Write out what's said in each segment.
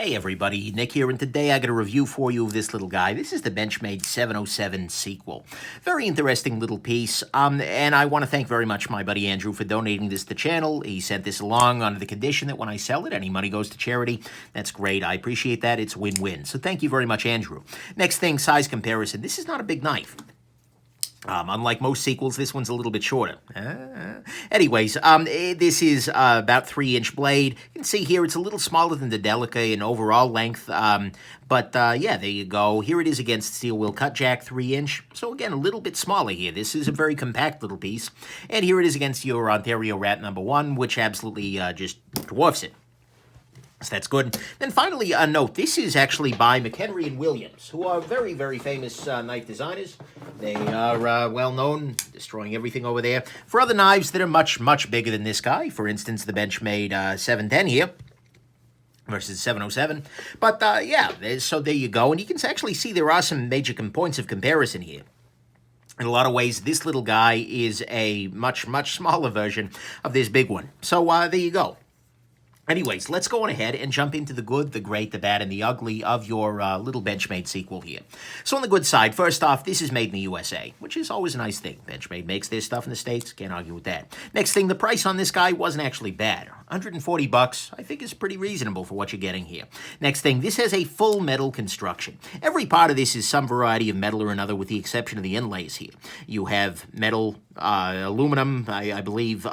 Hey everybody, Nick here, and today I got a review for you of this little guy. This is the Benchmade 707 sequel. Very interesting little piece, and I want to thank very much my buddy Andrew for donating this to the channel. He sent this along under the condition that when I sell it, any money goes to charity. That's great. I appreciate that. It's win-win. So thank you very much, Andrew. Next thing, size comparison. This is not a big knife. Unlike most sequels, this one's a little bit shorter. Anyways, this is about 3-inch blade. You can see here it's a little smaller than the Delica in overall length. But yeah, there you go. Here it is against steel wheel cut jack, 3-inch. So again, a little bit smaller here. This is a very compact little piece. And here it is against your Ontario Rat #1, which absolutely just dwarfs it. So that's good. Then finally, a note. This is actually by McHenry and Williams, who are very, very famous knife designers. They are well known, destroying everything over there, for other knives that are much, much bigger than this guy. For instance, the Benchmade 710 here versus 707. But yeah, so there you go. And you can actually see there are some major points of comparison here. In a lot of ways, this little guy is a much, much smaller version of this big one. So there you go. Anyways, let's go on ahead and jump into the good, the great, the bad, and the ugly of your little Benchmade sequel here. So on the good side, first off, this is made in the USA, which is always a nice thing. Benchmade makes their stuff in the States, can't argue with that. Next thing, the price on this guy wasn't actually bad. 140 bucks, I think is pretty reasonable for what you're getting here. Next thing, this has a full metal construction. Every part of this is some variety of metal or another, with the exception of the inlays here. You have metal, aluminum, I believe,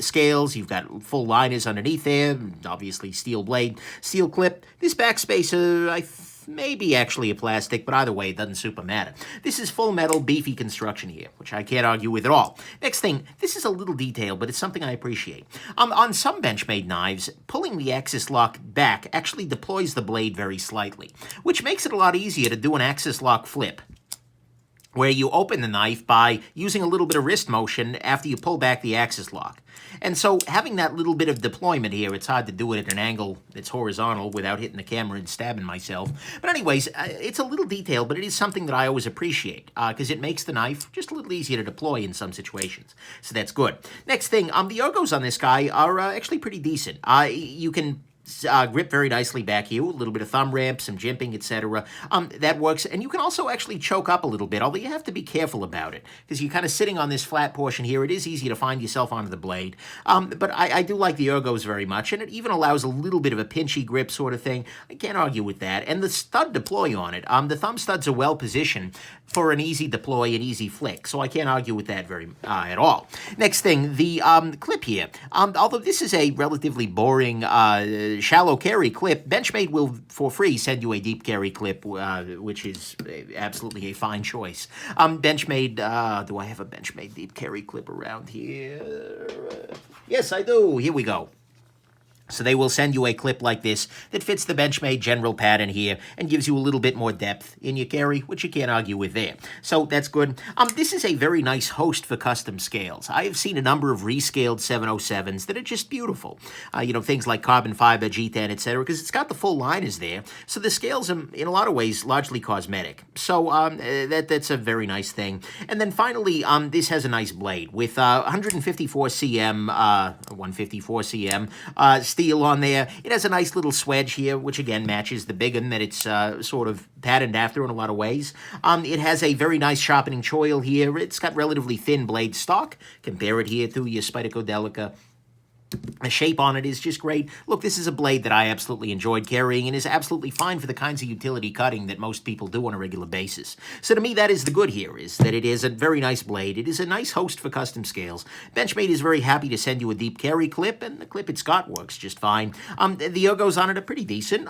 scales. You've got full liners underneath there. Obviously, steel blade, steel clip. This backspacer, maybe actually a plastic, but either way, it doesn't super matter. This is full metal, beefy construction here, which I can't argue with at all. Next thing, this is a little detail, but it's something I appreciate. On some Benchmade knives, pulling the axis lock back actually deploys the blade very slightly, which makes it a lot easier to do an axis lock flip, where you open the knife by using a little bit of wrist motion after you pull back the axis lock. And so having that little bit of deployment here, it's hard to do it at an angle that's horizontal without hitting the camera and stabbing myself. But anyways, it's a little detail, but it is something that I always appreciate because it makes the knife just a little easier to deploy in some situations. So that's good. Next thing, the ergos on this guy are actually pretty decent. You can grip very nicely back here, a little bit of thumb ramp, some jimping, etc. That works, and you can also actually choke up a little bit, although you have to be careful about it, because you're kind of sitting on this flat portion here. It is easy to find yourself onto the blade, but I do like the ergos very much, and it even allows a little bit of a pinchy grip sort of thing. I can't argue with that, and the stud deploy on it, the thumb studs are well positioned for an easy deploy and easy flick, so I can't argue with that very at all. Next thing, the clip here. Although this is a relatively boring shallow carry clip, Benchmade will, for free, send you a deep carry clip, which is absolutely a fine choice. Benchmade, do I have a Benchmade deep carry clip around here? Yes, I do. Here we go. So they will send you a clip like this that fits the Benchmade general pattern here and gives you a little bit more depth in your carry, which you can't argue with there. So that's good. This is a very nice host for custom scales. I have seen a number of rescaled 707s that are just beautiful. You know, things like carbon fiber, G10, etc., because it's got the full liners there. So the scales are, in a lot of ways, largely cosmetic. So that's a very nice thing. And then finally, this has a nice blade with 154 cm, 154 cm, steel on there. It has a nice little swedge here, which again matches the big one that it's sort of patterned after in a lot of ways. It has a very nice sharpening choil here. It's got relatively thin blade stock. Compare it here to your Spyderco Delica. The shape on it is just great. Look, this is a blade that I absolutely enjoyed carrying and is absolutely fine for the kinds of utility cutting that most people do on a regular basis. So to me, that is the good here, is that it is a very nice blade. It is a nice host for custom scales. Benchmade is very happy to send you a deep carry clip, and the clip it's got works just fine. The ergos on it are pretty decent.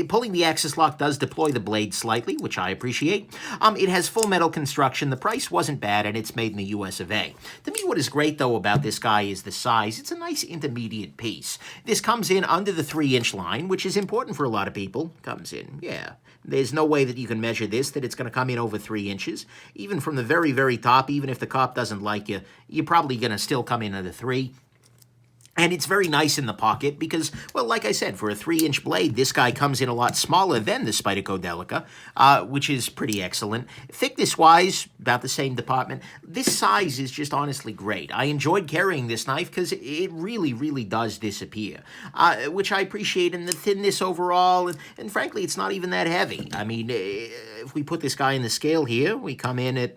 Pulling the axis lock does deploy the blade slightly, which I appreciate. It has full metal construction. The price wasn't bad, and it's made in the US of A. To me, what is great, though, about this guy is the size. It's a nice intermediate piece. This comes in under the 3-inch line, which is important for a lot of people. Comes in, yeah. There's no way that you can measure this, that it's going to come in over 3 inches. Even from the very, very top, even if the cop doesn't like you, you're probably going to still come in under 3. And it's very nice in the pocket because, well, like I said, for a 3-inch blade, this guy comes in a lot smaller than the Spyderco Delica, which is pretty excellent. Thickness-wise, about the same department. This size is just honestly great. I enjoyed carrying this knife because it really, really does disappear, which I appreciate in the thinness overall, and frankly, it's not even that heavy. I mean, if we put this guy in the scale here, we come in at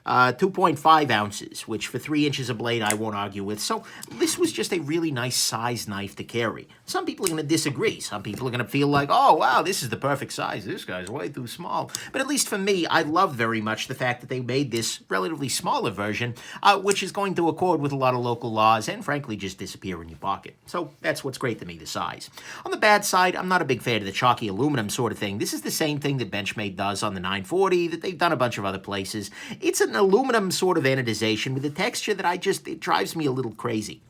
2.5 ounces, which for 3 inches of blade I won't argue with. So this was just a really nice size knife to carry. Some people are going to disagree. Some people are going to feel like, oh, wow, this is the perfect size. This guy's way too small. But at least for me, I love very much the fact that they made this relatively smaller version, which is going to accord with a lot of local laws and, frankly, just disappear in your pocket. So that's what's great to me, the size. On the bad side, I'm not a big fan of the chalky aluminum sort of thing. This is the same thing that Benchmade does on the 940, that they've done a bunch of other places. It's an aluminum sort of anodization with a texture that it drives me a little crazy.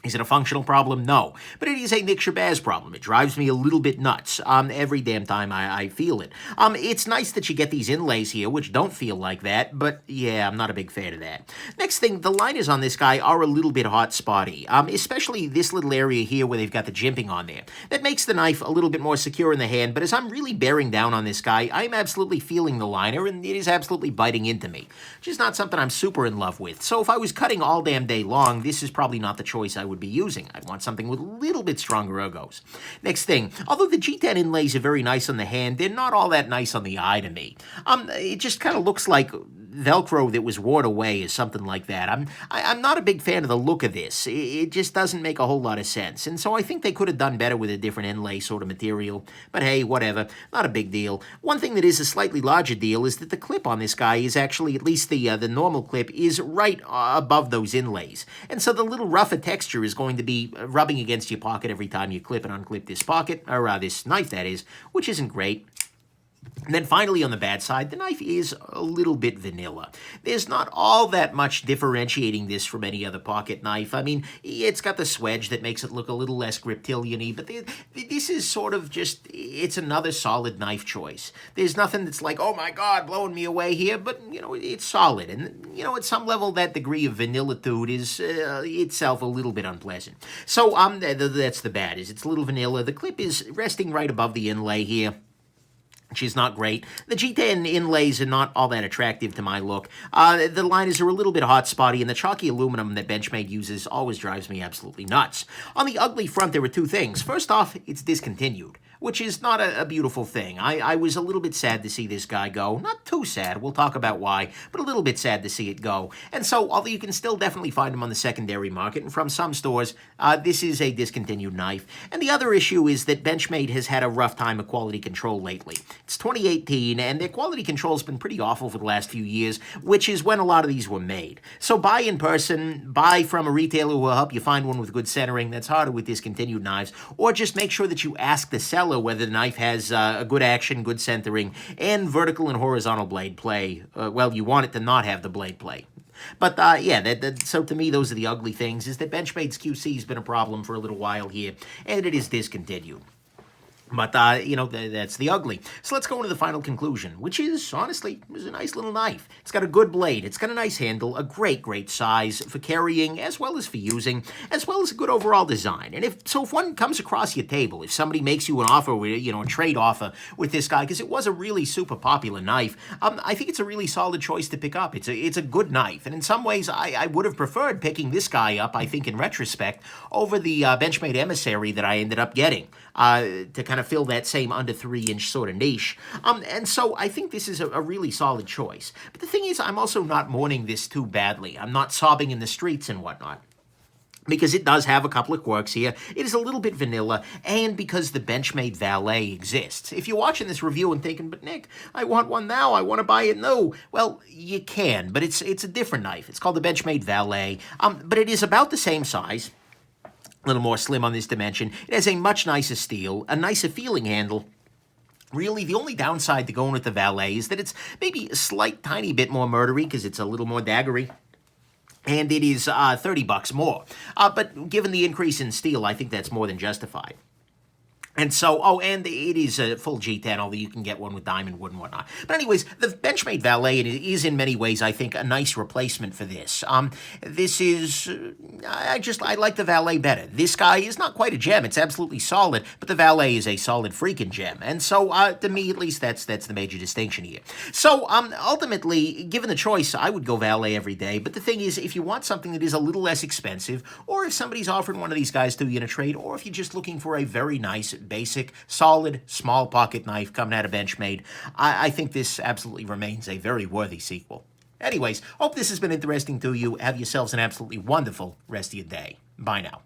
Is it a functional problem? No. But it is a Nick Shabazz problem. It drives me a little bit nuts every damn time I feel it. It's nice that you get these inlays here, which don't feel like that, but yeah, I'm not a big fan of that. Next thing, the liners on this guy are a little bit hot spotty, especially this little area here where they've got the jimping on there. That makes the knife a little bit more secure in the hand, but as I'm really bearing down on this guy, I'm absolutely feeling the liner, and it is absolutely biting into me, which is not something I'm super in love with. So if I was cutting all damn day long, this is probably not the choice I would be using. I'd want something with a little bit stronger ergos. Next thing, although the G10 inlays are very nice on the hand, they're not all that nice on the eye to me. It just kind of looks like Velcro that was worn away or something like that. I'm not a big fan of the look of this. It just doesn't make a whole lot of sense. And so I think they could have done better with a different inlay sort of material. But hey, whatever. Not a big deal. One thing that is a slightly larger deal is that the clip on this guy is actually, at least the normal clip, is right above those inlays. And so the little rougher texture is going to be rubbing against your pocket every time you clip and unclip this pocket, or this knife that is, which isn't great. And then finally, on the bad side, the knife is a little bit vanilla. There's not all that much differentiating this from any other pocket knife. I mean, it's got the swedge that makes it look a little less griptilian-y, but this is sort of just, it's another solid knife choice. There's nothing that's like, oh my God, blowing me away here, but, you know, it's solid. And, you know, at some level, that degree of vanillitude is itself a little bit unpleasant. So that's the bad, is it's a little vanilla. The clip is resting right above the inlay here, which is not great. The G10 inlays are not all that attractive to my look. The liners are a little bit hot spotty, and the chalky aluminum that Benchmade uses always drives me absolutely nuts. On the ugly front, there were two things. First off, it's discontinued, which is not a beautiful thing. I was a little bit sad to see this guy go. Not too sad, we'll talk about why, but a little bit sad to see it go. And so, although you can still definitely find them on the secondary market and from some stores, this is a discontinued knife. And the other issue is that Benchmade has had a rough time of quality control lately. It's 2018, and their quality control's been pretty awful for the last few years, which is when a lot of these were made. So buy in person, buy from a retailer who will help you find one with good centering. That's harder with discontinued knives. Or just make sure that you ask the seller whether the knife has a good action, good centering, and vertical and horizontal blade play. Well, you want it to not have the blade play. But, yeah, so to me, those are the ugly things, is that Benchmade's QC has been a problem for a little while here, and it is discontinued. But, you know, that's the ugly. So let's go into the final conclusion, which is, honestly, is a nice little knife. It's got a good blade. It's got a nice handle, a great, great size for carrying as well as for using, as well as a good overall design. And if one comes across your table, if somebody makes you an offer, you know, a trade offer with this guy, because it was a really super popular knife, I think it's a really solid choice to pick up. It's a good knife. And in some ways, I would have preferred picking this guy up, I think, in retrospect, over the Benchmade Emissary that I ended up getting to kind of fill that same under 3-inch sort of niche. And so I think this is a really solid choice. But the thing is, I'm also not mourning this too badly. I'm not sobbing in the streets and whatnot, because it does have a couple of quirks here. It is a little bit vanilla, and because the Benchmade Valet exists. If you're watching this review and thinking, but Nick, I want one now, I want to buy it new. Well, you can, but it's a different knife. It's called the Benchmade Valet, but it is about the same size. A little more slim on this dimension. It has a much nicer steel, a nicer feeling handle. Really, the only downside to going with the Valet is that it's maybe a slight tiny bit more murdery because it's a little more daggery. And it is $30 more. But given the increase in steel, I think that's more than justified. And so, oh, and it is a full G10, although you can get one with diamond wood and whatnot. But anyways, the Benchmade Valet is in many ways, I think, a nice replacement for this. This is, I like the Valet better. This guy is not quite a gem. It's absolutely solid, but the Valet is a solid freaking gem. And so, to me, at least, that's the major distinction here. So, ultimately, given the choice, I would go Valet every day. But the thing is, if you want something that is a little less expensive, or if somebody's offering one of these guys to you in a trade, or if you're just looking for a very nice, basic, solid, small pocket knife coming out of Benchmade, I think this absolutely remains a very worthy sequel. Anyways, hope this has been interesting to you. Have yourselves an absolutely wonderful rest of your day. Bye now.